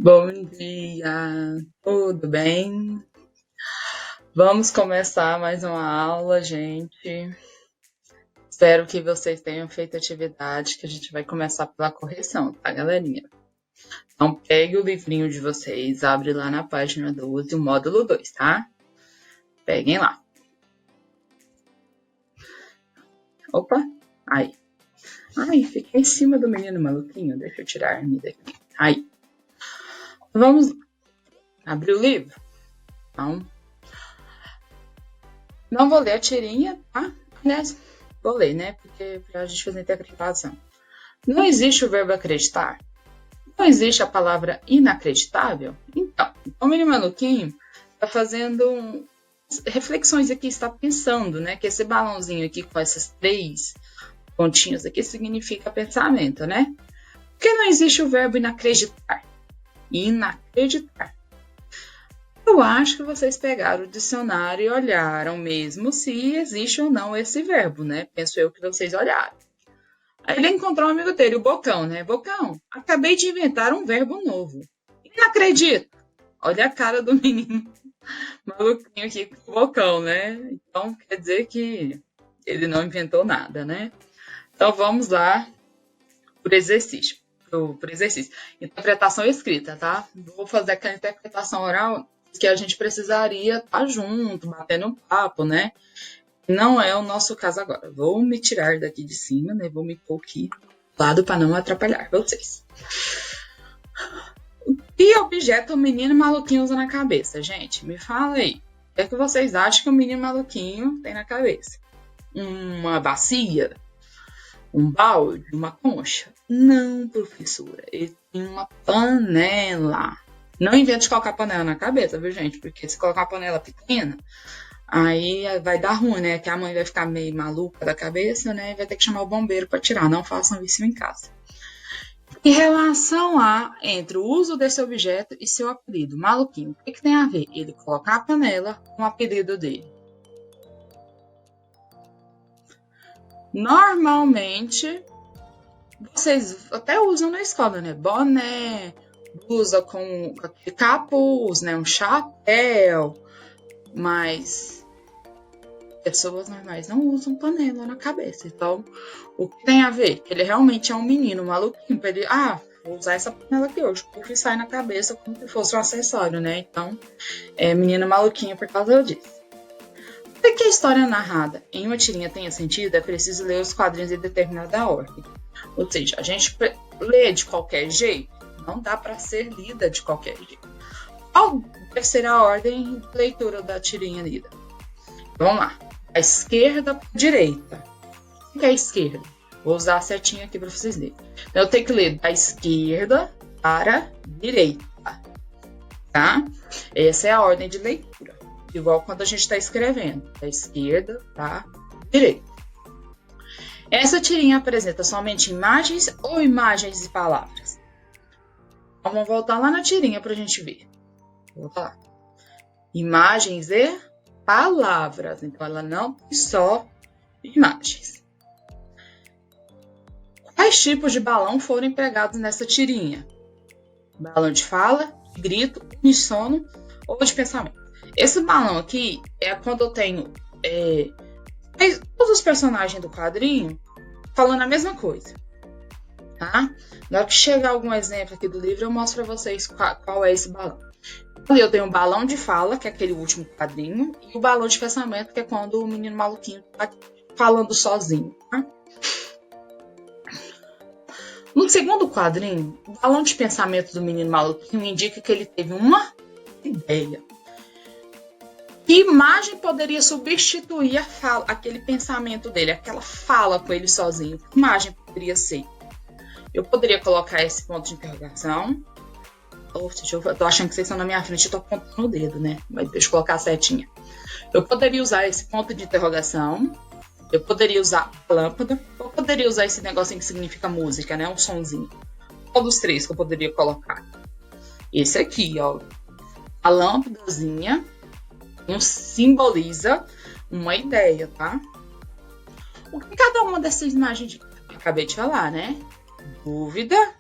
Bom dia, tudo bem? Vamos começar mais uma aula, gente. Espero que vocês tenham feito atividade, que a gente vai começar pela correção, tá, galerinha? Então, pegue o livrinho de vocês, abre lá na página 12, o módulo 2, tá? Peguem lá. Opa, aí. Ai, fiquei em cima do menino maluquinho, deixa eu tirar-me daqui. Aí. Vamos abrir o livro? Então, não vou ler a tirinha, tá? Aliás, vou ler, né? Porque pra gente fazer a interpretação. Não existe o verbo acreditar? Não existe a palavra inacreditável? Então, o menino maluquinho está fazendo reflexões aqui, está pensando, né? Que esse balãozinho aqui com essas três pontinhos aqui significa pensamento, né? Por que não existe o verbo inacreditar? Inacreditar. Eu acho que vocês pegaram o dicionário e olharam mesmo se existe ou não esse verbo, né? Penso eu que vocês olharam. Aí ele encontrou um amigo dele, o Bocão, né? Bocão, acabei de inventar um verbo novo. Não acredito. Olha a cara do menino maluquinho aqui com o Bocão, né? Então quer dizer que ele não inventou nada, né? Então vamos lá por exercício. Por exercício. Interpretação escrita, tá? Vou fazer aquela interpretação oral que a gente precisaria estar junto, batendo um papo, né? Não é o nosso caso agora. Vou me tirar daqui de cima, né? Vou me pôr aqui do lado para não atrapalhar vocês. Que objeto o menino maluquinho usa na cabeça, gente? Me fala aí. O que é que vocês acham que o menino maluquinho tem na cabeça? Uma bacia? Um balde? Uma concha? Não, professora. Ele tem uma panela. Não invente colocar panela na cabeça, viu, gente? Porque se colocar uma panela pequena, aí vai dar ruim, né? Que a mãe vai ficar meio maluca da cabeça, né? E vai ter que chamar o bombeiro para tirar. Não façam isso em casa. Em relação entre o uso desse objeto e seu apelido, maluquinho, o que tem a ver? Ele colocar a panela com o apelido dele. Normalmente, vocês até usam na escola, né? Boné, blusa com capuz, né? Um chapéu, mas pessoas normais não usam panela na cabeça. Então, o que tem a ver? Que ele realmente é um menino maluquinho. Ele, vou usar essa panela aqui hoje. Porque sai na cabeça como se fosse um acessório, né? Então, é menino maluquinho por causa disso. Para que a história narrada em uma tirinha tenha sentido, é preciso ler os quadrinhos em determinada ordem. Ou seja, a gente lê de qualquer jeito, não dá para ser lida de qualquer jeito. Qual deve ser a ordem de leitura da tirinha lida? Vamos lá. Da esquerda para a direita. O que é a esquerda? Vou usar a setinha aqui para vocês lerem. Então, eu tenho que ler da esquerda para a direita. Tá? Essa é a ordem de leitura. Igual quando a gente está escrevendo. Da esquerda para a direita. Essa tirinha apresenta somente imagens ou imagens e palavras? Então, vamos voltar lá na tirinha para a gente ver. Vou voltar lá. Imagens e palavras. Então, ela não tem só imagens. Quais tipos de balão foram empregados nessa tirinha? Balão de fala, de grito, unissono ou de pensamento? Esse balão aqui é quando eu tenho todos os personagens do quadrinho falando a mesma coisa. Tá? Na hora que chegar algum exemplo aqui do livro, eu mostro para vocês qual é esse balão. Eu tenho o balão de fala, que é aquele último quadrinho, e o balão de pensamento, que é quando o menino maluquinho tá falando sozinho. Tá? No segundo quadrinho, o balão de pensamento do menino maluquinho indica que ele teve uma ideia. Que imagem poderia substituir aquele pensamento dele, aquela fala com ele sozinho? Que imagem poderia ser? Eu poderia colocar esse ponto de interrogação. Eu tô achando que vocês estão na minha frente, eu tô apontando o dedo, né? Mas deixa eu colocar a setinha. Eu poderia usar esse ponto de interrogação. Eu poderia usar a lâmpada. Eu poderia usar esse negocinho que significa música, né? Um sonzinho. Qual dos três que eu poderia colocar? Esse aqui, ó. A lâmpadazinha simboliza uma ideia, tá? O que cada uma dessas imagens acabei de falar, né? Dúvida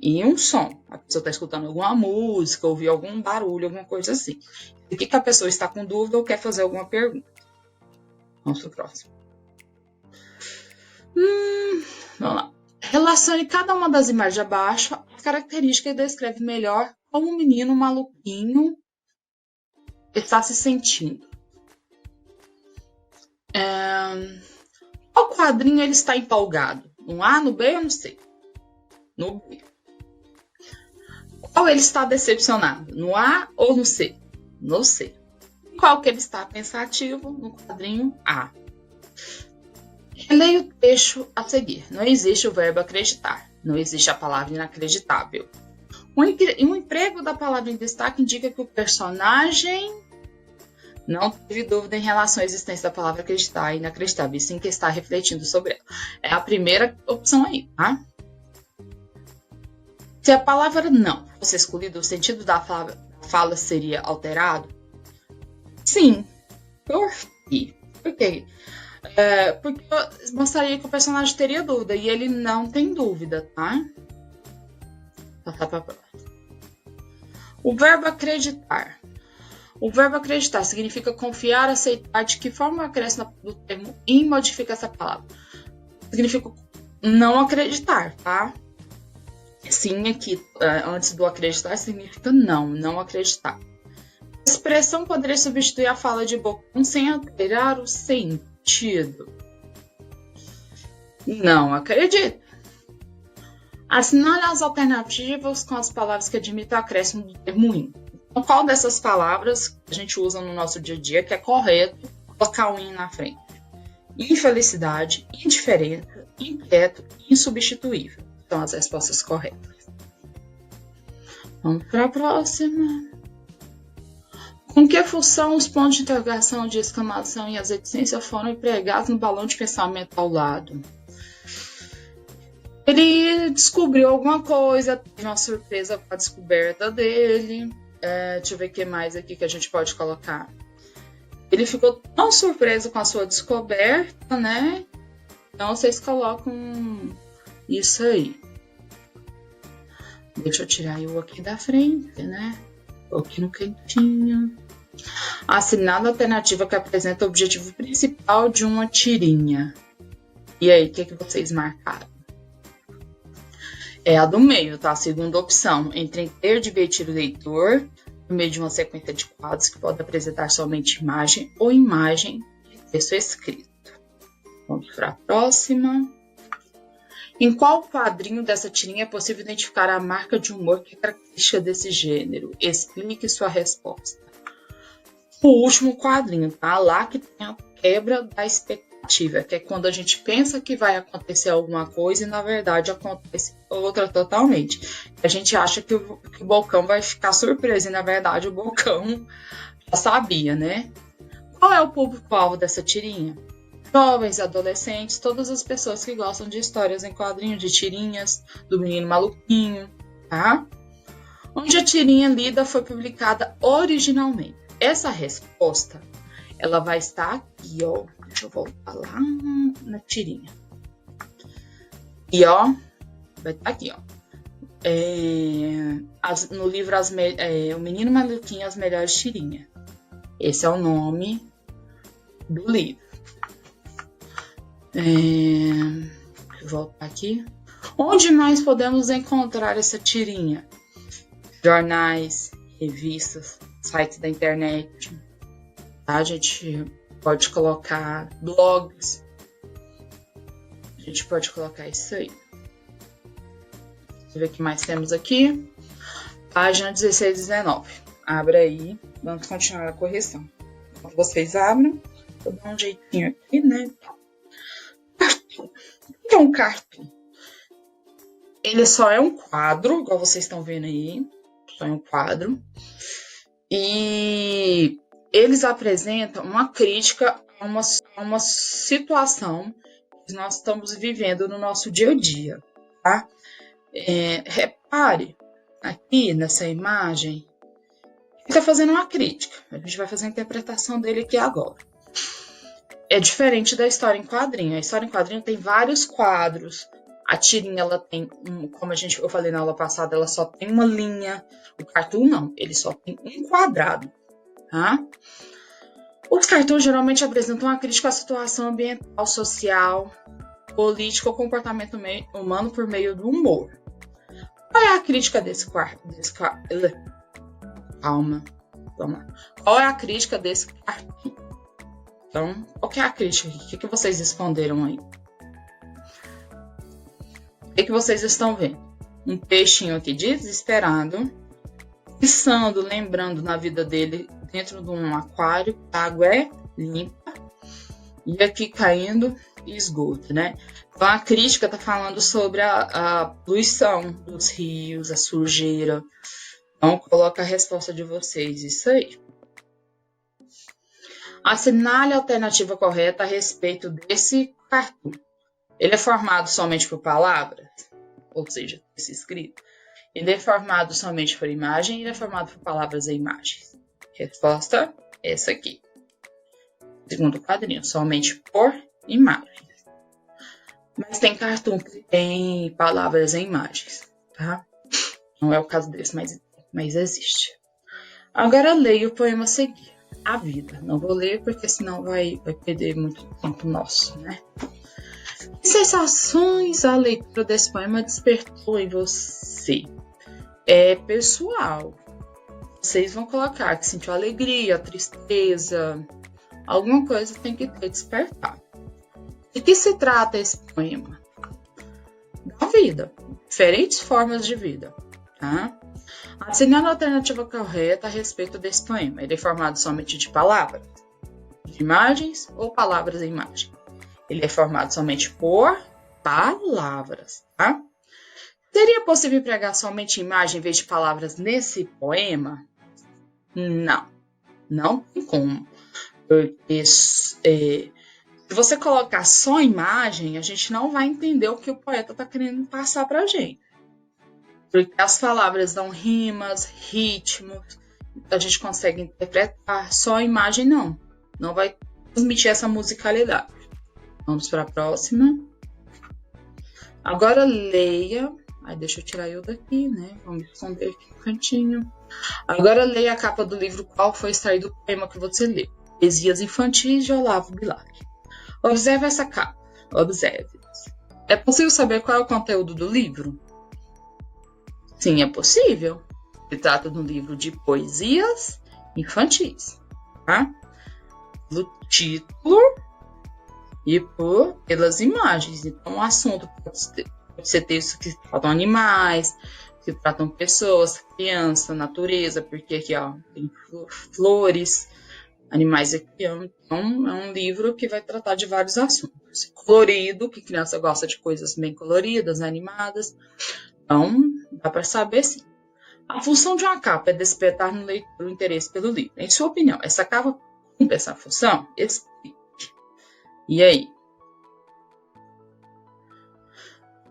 e um som. A pessoa está escutando alguma música, ouvir algum barulho, alguma coisa assim. O que a pessoa está com dúvida ou quer fazer alguma pergunta. Vamos para o próximo. Vamos lá. Relacione cada uma das imagens abaixo a característica e descreve melhor como o menino maluquinho está se sentindo. Qual quadrinho ele está empolgado? No A, no B ou no C? No B. Qual ele está decepcionado? No A ou no C? No C. Qual que ele está pensativo? No quadrinho A. Releia o trecho a seguir. Não existe o verbo acreditar. Não existe a palavra inacreditável. Um emprego da palavra em destaque indica que o personagem não teve dúvida em relação à existência da palavra acreditar e inacreditável, e sim que está refletindo sobre ela. É a primeira opção aí, tá? Se a palavra não fosse escolhida, o sentido da fala seria alterado? Sim. Por quê? Por quê? Porque mostraria que o personagem teria dúvida e ele não tem dúvida, tá? Passar para a próxima. O verbo acreditar. O verbo acreditar significa confiar, aceitar. De que forma o acréscimo do termo em modifica essa palavra? Significa não acreditar, tá? Sim, aqui, antes do acreditar, significa não acreditar. A expressão poderia substituir a fala de Bocão sem alterar o sentido. Não acredito. Assinale as alternativas com as palavras que admitem o acréscimo do termo in. Então, qual dessas palavras a gente usa no nosso dia a dia que é correto colocar o in na frente? Infelicidade, indiferença, inquieto e insubstituível. São as respostas corretas. Vamos para a próxima. Com que função os pontos de interrogação, de exclamação e as reticências foram empregados no balão de pensamento ao lado? Ele descobriu alguma coisa, teve uma surpresa com a descoberta dele. Deixa eu ver o que mais aqui que a gente pode colocar. Ele ficou tão surpreso com a sua descoberta, né? Então, vocês colocam isso aí. Deixa eu tirar eu aqui da frente, né? Aqui no cantinho. Assinala a alternativa que apresenta o objetivo principal de uma tirinha. E aí, o que vocês marcaram? É a do meio, tá? A segunda opção. Entreter, divertir o leitor por meio de uma sequência de quadros que pode apresentar somente imagem ou imagem e texto escrito. Vamos para a próxima. Em qual quadrinho dessa tirinha é possível identificar a marca de humor que é característica desse gênero? Explique sua resposta. O último quadrinho, tá? Lá que tem a quebra da expectativa, que é quando a gente pensa que vai acontecer alguma coisa e na verdade acontece outra totalmente. A gente acha que o Bocão vai ficar surpreso e na verdade o Bocão já sabia, né? Qual é o público-alvo dessa tirinha? Jovens, adolescentes, todas as pessoas que gostam de histórias em quadrinhos, de tirinhas, do menino maluquinho, tá? Onde a tirinha lida foi publicada originalmente. Essa resposta, ela vai estar aqui, ó. Deixa eu voltar lá na tirinha. E, ó, vai estar aqui, ó. No livro O Menino Maluquinho, As Melhores Tirinhas. Esse é o nome do livro. Deixa eu voltar aqui. Onde mais podemos encontrar essa tirinha? Jornais, revistas, sites da internet. Tá? A gente pode colocar blogs. A gente pode colocar isso aí. Deixa eu ver o que mais temos aqui. Página 16 e 19. Abra aí. Vamos continuar a correção. Quando vocês abrem, vou dar um jeitinho aqui, né? Cartoon. O que é um cartoon? Ele só é um quadro, igual vocês estão vendo aí. Só é um quadro. E eles apresentam uma crítica a uma situação que nós estamos vivendo no nosso dia a dia, tá? Repare aqui nessa imagem, ele está fazendo uma crítica. A gente vai fazer a interpretação dele aqui agora. É diferente da história em quadrinho. A história em quadrinho tem vários quadros, A tirinha, ela tem, como eu falei na aula passada, ela só tem uma linha. O cartoon não, ele só tem um quadrado, tá? Os cartoons geralmente apresentam uma crítica à situação ambiental, social, política ou comportamento humano por meio do humor. Qual é a crítica desse Calma, vamos lá. Qual é a crítica desse cartoon? Então, qual que é a crítica? O que vocês responderam aí? O que vocês estão vendo? Um peixinho aqui desesperado, pensando, lembrando na vida dele dentro de um aquário, a água é limpa, e aqui caindo esgoto, né? Então a crítica está falando sobre a poluição dos rios, a sujeira. Então coloca a resposta de vocês, isso aí. Assinale a alternativa correta a respeito desse cartoon. Ele é formado somente por palavras, ou seja, esse escrito. Ele é formado somente por imagem, ele é formado por palavras e imagens. Resposta, essa aqui. Segundo quadrinho, somente por imagens. Mas tem cartoon que tem palavras e imagens, tá? Não é o caso desse, mas existe. Agora leia o poema a seguir. A vida. Não vou ler porque senão vai perder muito tempo nosso, né? Que sensações a leitura desse poema despertou em você? É pessoal. Vocês vão colocar que sentiu alegria, tristeza, alguma coisa tem que ter despertar. De que se trata esse poema? Da vida, diferentes formas de vida, tá? Assinale a alternativa correta a respeito desse poema. Ele é formado somente de palavras, de imagens ou palavras e imagem? Ele é formado somente por palavras, tá? Seria possível empregar somente imagem em vez de palavras nesse poema? Não, não tem como. Porque se você colocar só imagem, a gente não vai entender o que o poeta está querendo passar para a gente. Porque as palavras dão rimas, ritmos, a gente consegue interpretar. Só a imagem não vai transmitir essa musicalidade. Vamos para a próxima. Agora leia. Deixa eu tirar eu daqui, né? Vamos esconder aqui no cantinho. Agora leia a capa do livro qual foi extraído o poema que você leu. Poesias Infantis de Olavo Bilac. Observe essa capa. Observe. É possível saber qual é o conteúdo do livro? Sim, é possível. Se trata de um livro de poesias infantis, tá? Do título e pelas imagens. Então, o assunto pode ser textos que tratam animais, que tratam pessoas, criança, natureza, porque aqui ó, tem flores, animais aqui. Então, é um livro que vai tratar de vários assuntos. Colorido, que criança gosta de coisas bem coloridas, animadas. Então, dá para saber sim. A função de uma capa é despertar no leitor o interesse pelo livro. Em sua opinião, essa capa cumpre essa função? Explique. E aí?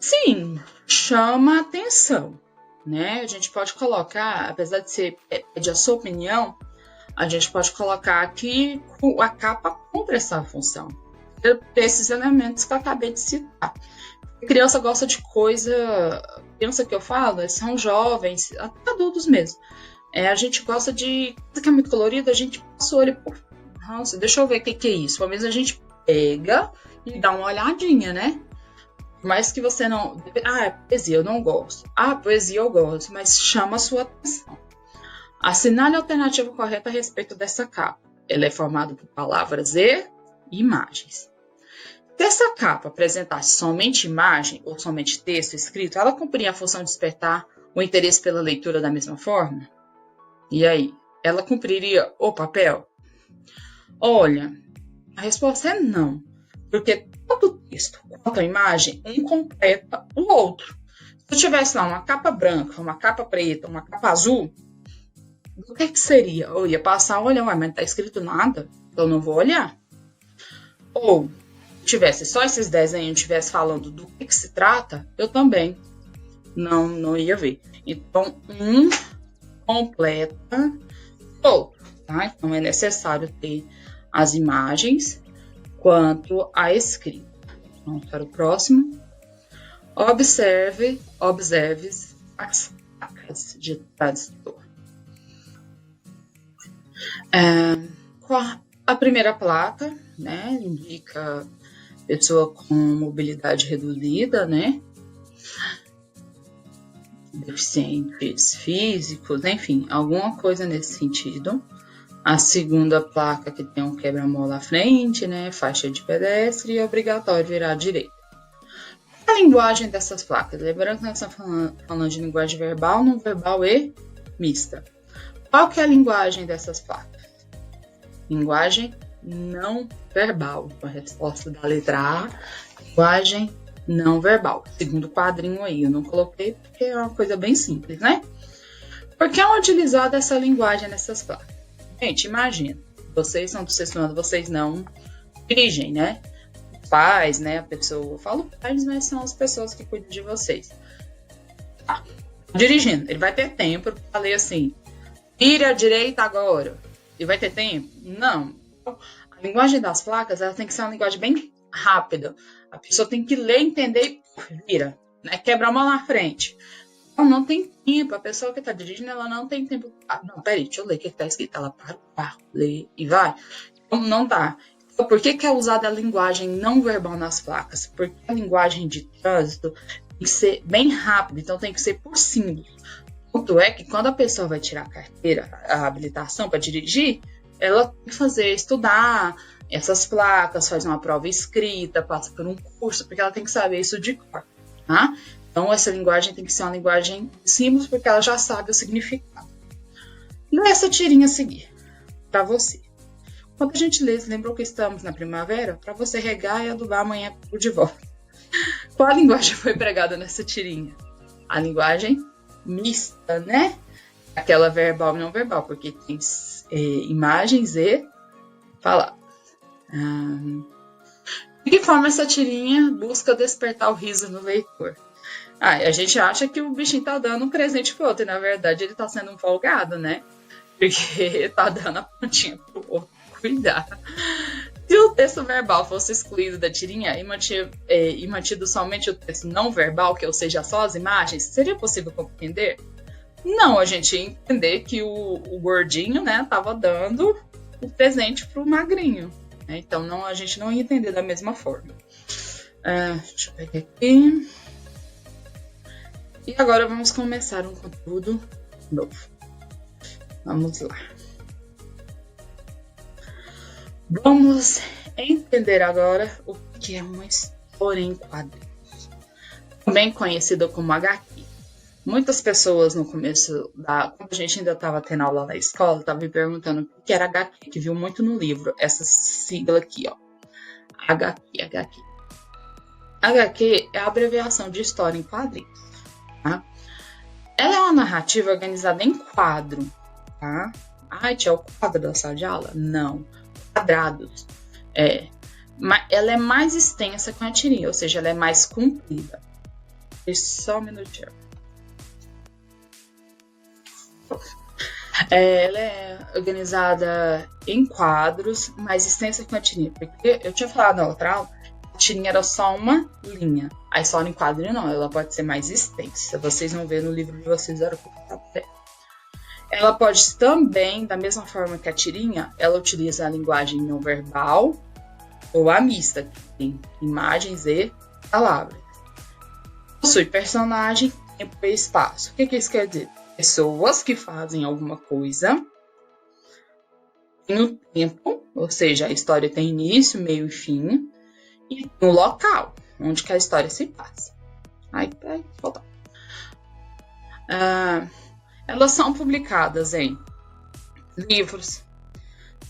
Sim, chama a atenção, né? A gente pode colocar, apesar de ser de a sua opinião, a gente pode colocar que a capa cumpre essa função. Esses elementos que eu acabei de citar. A criança gosta de criança que eu falo, são jovens, até adultos mesmo. A gente gosta de coisa que é muito colorida, a gente passa o olho por... Nossa, deixa eu ver o que é isso. Pelo menos a gente pega e dá uma olhadinha, né? Mas que você não... poesia, eu não gosto. Poesia eu gosto, mas chama a sua atenção. Assinale a alternativa correta a respeito dessa capa. Ela é formada por palavras e imagens. Se essa capa apresentasse somente imagem ou somente texto escrito, ela cumpria a função de despertar o interesse pela leitura da mesma forma? E aí? Ela cumpriria o papel? Olha, a resposta é não. Porque tanto o texto quanto a imagem, um completa o outro. Se eu tivesse lá uma capa branca, uma capa preta, uma capa azul, o que seria? Eu ia passar a olhar, mas não está escrito nada, eu não vou olhar. Ou tivesse só esses desenhos, estivesse falando do que se trata, eu também não ia ver. Então, um completa o outro, tá? Então, é necessário ter as imagens quanto a escrita. Vamos para o próximo. Observe as placas de trânsito. A primeira placa, né, indica pessoa com mobilidade reduzida, né, deficientes físicos, enfim, alguma coisa nesse sentido. A segunda placa que tem um quebra-mola à frente, né, faixa de pedestre, e é obrigatório virar à direita. A linguagem dessas placas, lembrando que nós estamos falando de linguagem verbal, não verbal e mista. Qual que é a linguagem dessas placas? Linguagem não verbal. A resposta da letra A, linguagem não verbal. Segundo quadrinho aí, eu não coloquei porque é uma coisa bem simples, né? Por que é utilizada essa linguagem nessas placas? Gente, imagina, vocês são do sexto ano, vocês não dirigem, né? Os pais, né? A pessoa, eu falo pais, mas são as pessoas que cuidam de vocês. Tá, dirigindo, ele vai ter tempo para ler assim, vire à direita agora. Ele vai ter tempo? Não. A linguagem das placas, ela tem que ser uma linguagem bem rápida. A pessoa tem que ler, entender e vira, né? Quebra a mão na frente. Então, não tem tempo. A pessoa que está dirigindo, ela não tem tempo. Não, peraí, deixa eu ler o que está escrito. Ela para o carro, lê e vai. Então, não dá. Então, por que é usada a linguagem não verbal nas placas? Porque a linguagem de trânsito tem que ser bem rápida, então tem que ser por símbolos. Tanto é que quando a pessoa vai tirar a carteira, a habilitação para dirigir, ela tem que estudar essas placas, faz uma prova escrita, passa por um curso, porque ela tem que saber isso de cor, tá? Então, essa linguagem tem que ser uma linguagem de símbolos, porque ela já sabe o significado. E essa tirinha a seguir, para você. Quando a gente lê, lembrou que estamos na primavera? Para você regar e adubar amanhã de volta. Qual a linguagem foi pregada nessa tirinha? A linguagem mista, né? Aquela verbal e não verbal, porque tem imagens e palavras. De que forma essa tirinha busca despertar o riso no leitor? A gente acha que o bichinho tá dando um presente pro outro, e na verdade ele tá sendo um folgado, né? Porque tá dando a pontinha pro outro cuidar. Se o texto verbal fosse excluído da tirinha e mantido somente o texto não verbal, que ou seja, só as imagens, seria possível compreender? Não, a gente ia entender que o gordinho, né, tava dando o presente pro magrinho. Né? Então, não, a gente não ia entender da mesma forma. Deixa eu pegar aqui. E agora vamos começar um conteúdo novo. Vamos lá. Vamos entender agora o que é uma história em quadrinhos, também conhecida como HQ. Muitas pessoas no começo, quando a gente ainda estava tendo aula na escola, estavam me perguntando o que era HQ, que viu muito no livro, essa sigla aqui, ó. HQ. HQ é a abreviação de história em quadrinhos, tá? Ela é uma narrativa organizada em quadro, tá? Tia, é o quadro da sala de aula? Não. Quadrados. Ela é mais extensa que uma tirinha, ou seja, ela é mais comprida. Só um minutinho. Ela é organizada em quadros, mais extensa que uma tirinha. Porque eu tinha falado na outra aula, a tirinha era só uma linha. A história em quadrinho não, ela pode ser mais extensa. Vocês vão ver no livro de vocês a hora que eu contar pra ela. Ela pode também, da mesma forma que a tirinha, ela utiliza a linguagem não verbal ou a mista, que tem imagens e palavras. Possui personagem, tempo e espaço. O que isso quer dizer? Pessoas que fazem alguma coisa tem o tempo, ou seja, a história tem início, meio e fim, e tem o local onde que a história se passa. Voltar. Elas são publicadas em livros,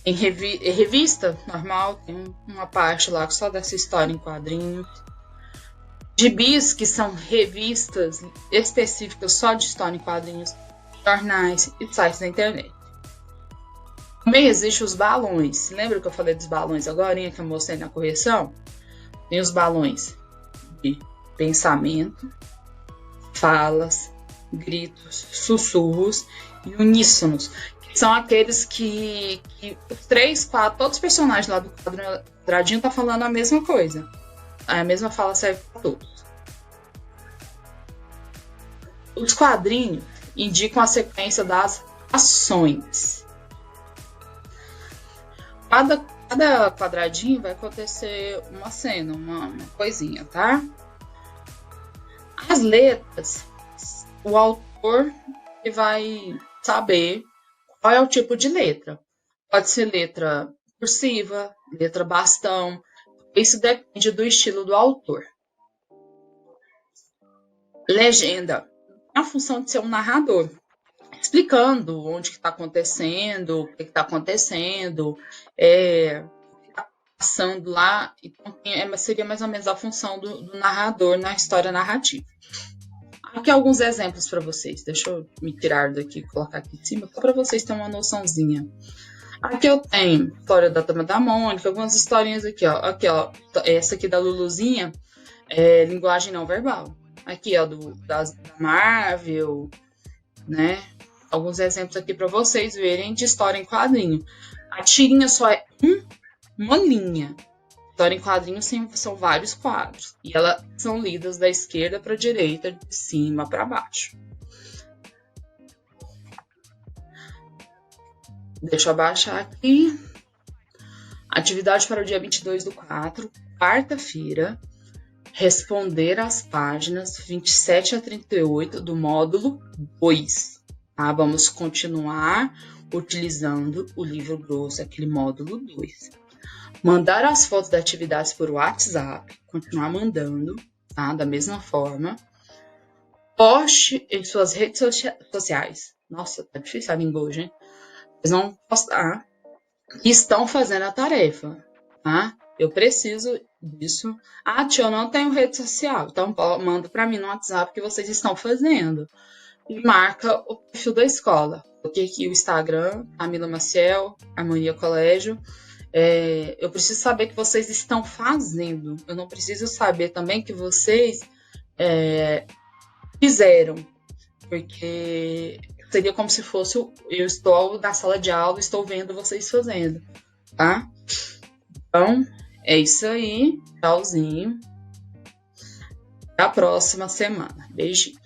em revista normal, tem uma parte lá só dessa história em quadrinhos. Gibis, que são revistas específicas só de história em quadrinhos, jornais e sites da internet. Também existem os balões. Lembra que eu falei dos balões agora, que eu mostrei na correção? Tem os balões de pensamento, falas, gritos, sussurros e uníssonos, que são aqueles que os 3, 4, todos os personagens lá do quadradinho tá falando a mesma coisa. A mesma fala serve para todos. Os quadrinhos indicam a sequência das ações. Cada quadradinho vai acontecer uma cena, uma coisinha, tá? As letras, o autor que vai saber qual é o tipo de letra. Pode ser letra cursiva, letra bastão. Isso depende do estilo do autor. Legenda. A função de ser um narrador, explicando onde que está acontecendo, o que está acontecendo, passando lá. Então, seria mais ou menos a função do narrador na história narrativa. Aqui alguns exemplos para vocês. Deixa eu me tirar daqui e colocar aqui em cima, só para vocês terem uma noçãozinha. Aqui eu tenho história da Turma da Mônica, algumas historinhas aqui, ó. Aqui, ó. Essa aqui da Luluzinha é linguagem não verbal. Aqui, ó, da Marvel, né? Alguns exemplos aqui para vocês verem de história em quadrinho. A tirinha só é uma linha. História em quadrinhos são vários quadros. E elas são lidas da esquerda para a direita, de cima para baixo. Deixa eu abaixar aqui. Atividade para o dia 22/4, quarta-feira. Responder às páginas 27 a 38 do módulo 2. Tá? Vamos continuar utilizando o livro grosso, aquele módulo 2. Mandar as fotos da atividade por WhatsApp, continuar mandando, tá? Da mesma forma. Poste em suas redes sociais. Nossa, tá difícil a língua hoje, hein? Vocês vão postar que estão fazendo a tarefa, tá? Eu preciso disso. Ah, tia, eu não tenho rede social. Então, manda para mim no WhatsApp que vocês estão fazendo. E marca o perfil da escola. Coloquei aqui o Instagram, Camila Maciel, Harmonia Colégio. Eu preciso saber que vocês estão fazendo. Eu não preciso saber também que vocês fizeram. Porque seria como se fosse eu estou na sala de aula, estou vendo vocês fazendo, tá? Então, é isso aí. Tchauzinho. Até a próxima semana. Beijinho.